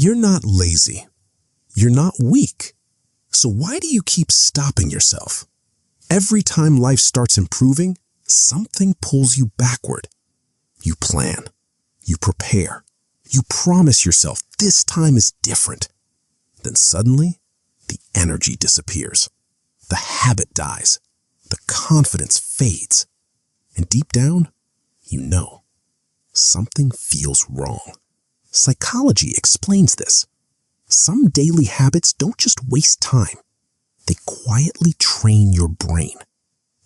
You're not lazy. You're not weak. So why do you keep stopping yourself? Every time life starts improving, something pulls you backward. You plan. You prepare. You promise yourself this time is different. Then suddenly, the energy disappears. The habit dies. The confidence fades. And deep down, you know, something feels wrong. Psychology explains this. Some daily habits don't just waste time. They quietly train your brain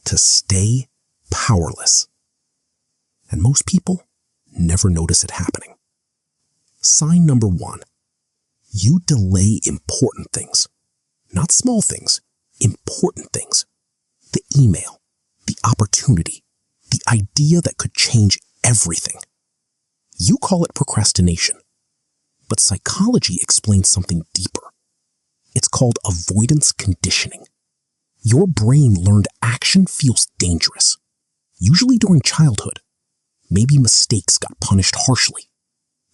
to stay powerless. And most people never notice it happening. Sign number 1. You delay important things. Not small things, important things. The email, the opportunity, the idea that could change everything. You call it procrastination, but psychology explains something deeper. It's called avoidance conditioning. Your brain learned action feels dangerous, usually during childhood. Maybe mistakes got punished harshly.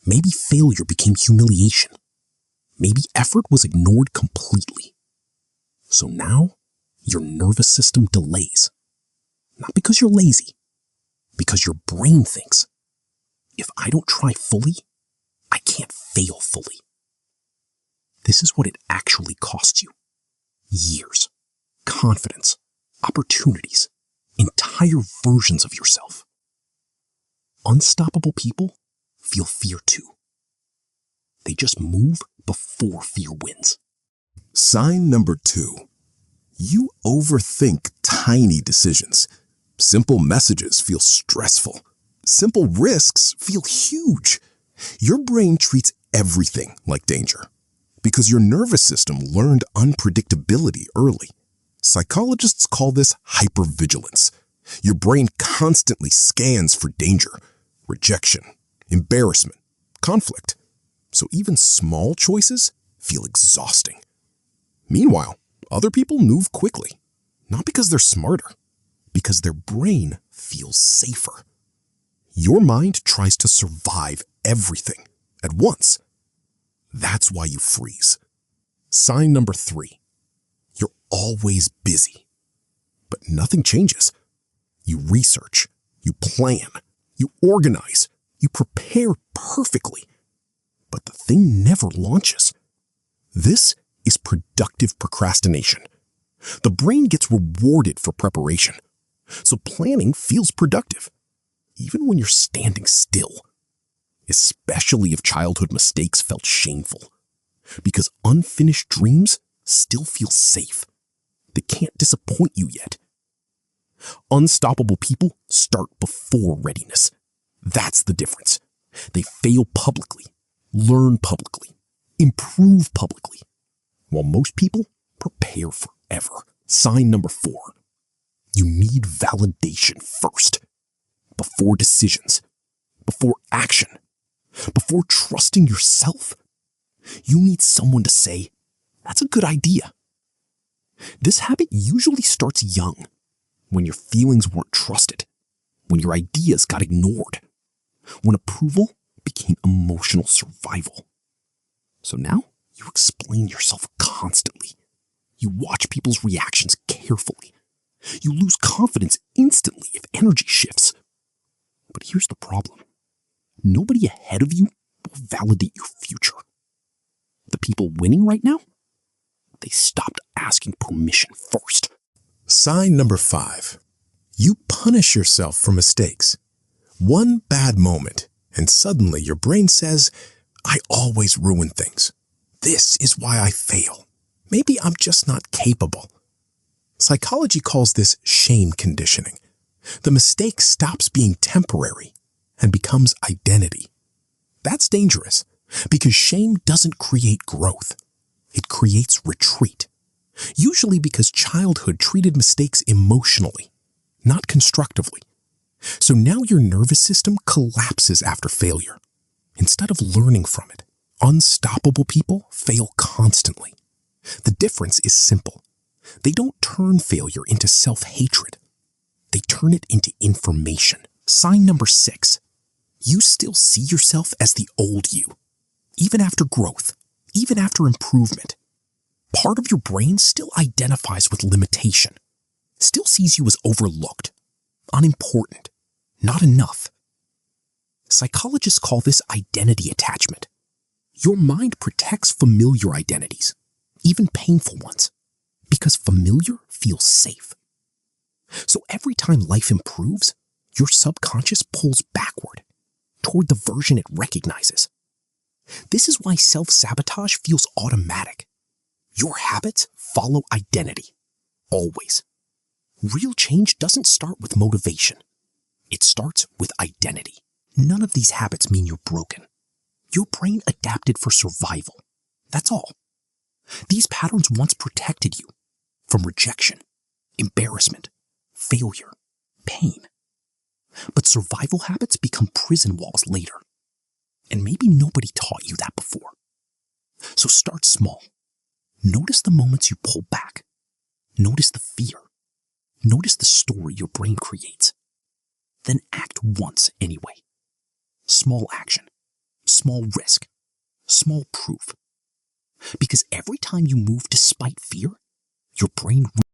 Maybe failure became humiliation. Maybe effort was ignored completely. So now, your nervous system delays. Not because you're lazy, because your brain thinks, if I don't try fully, I can't fail fully. This is what it actually costs you. Years, confidence, opportunities, entire versions of yourself. Unstoppable people feel fear too. They just move before fear wins. Sign number 2. You overthink tiny decisions. Simple messages feel stressful. Simple risks feel huge. Your brain treats everything like danger because your nervous system learned unpredictability early. Psychologists call this hypervigilance. Your brain constantly scans for danger, rejection, embarrassment, conflict. So even small choices feel exhausting. Meanwhile, other people move quickly, not because they're smarter, because their brain feels safer. Your mind tries to survive everything at once. That's why you freeze. Sign number 3. You're always busy, but nothing changes. You research, you plan, you organize, you prepare perfectly, but the thing never launches. This is productive procrastination. The brain gets rewarded for preparation, so planning feels productive, even when you're standing still. Especially if childhood mistakes felt shameful, because unfinished dreams still feel safe. They can't disappoint you yet. Unstoppable people start before readiness. That's the difference. They fail publicly, learn publicly, improve publicly, while most people prepare forever. Sign number 4. You need validation first, before decisions, before action, before trusting yourself. You need someone to say, that's a good idea. This habit usually starts young, when your feelings weren't trusted, when your ideas got ignored, when approval became emotional survival. So now you explain yourself constantly. You watch people's reactions carefully. You lose confidence instantly if energy shifts. But here's the problem. Nobody ahead of you will validate your future. The people winning right now, they stopped asking permission first. Sign number 5. You punish yourself for mistakes. One bad moment, and suddenly your brain says, I always ruin things. This is why I fail. Maybe I'm just not capable. Psychology calls this shame conditioning. The mistake stops being temporary and becomes identity. That's dangerous because shame doesn't create growth. It creates retreat. Usually because childhood treated mistakes emotionally, not constructively. So now your nervous system collapses after failure. Instead of learning from it, unstoppable people fail constantly. The difference is simple. They don't turn failure into self-hatred. They turn it into information. Sign number 6. You still see yourself as the old you. Even after growth, even after improvement, part of your brain still identifies with limitation, still sees you as overlooked, unimportant, not enough. Psychologists call this identity attachment. Your mind protects familiar identities, even painful ones, because familiar feels safe. So every time life improves, your subconscious pulls backward, toward the version it recognizes. This is why self-sabotage feels automatic. Your habits follow identity, always. Real change doesn't start with motivation. It starts with identity. None of these habits mean you're broken. Your brain adapted for survival. That's all. These patterns once protected you from rejection, embarrassment, failure, pain. But survival habits become prison walls later. And maybe nobody taught you that before. So start small. Notice the moments you pull back. Notice the fear. Notice the story your brain creates. Then act once anyway. Small action, small risk, small proof. Because every time you move despite fear, your brain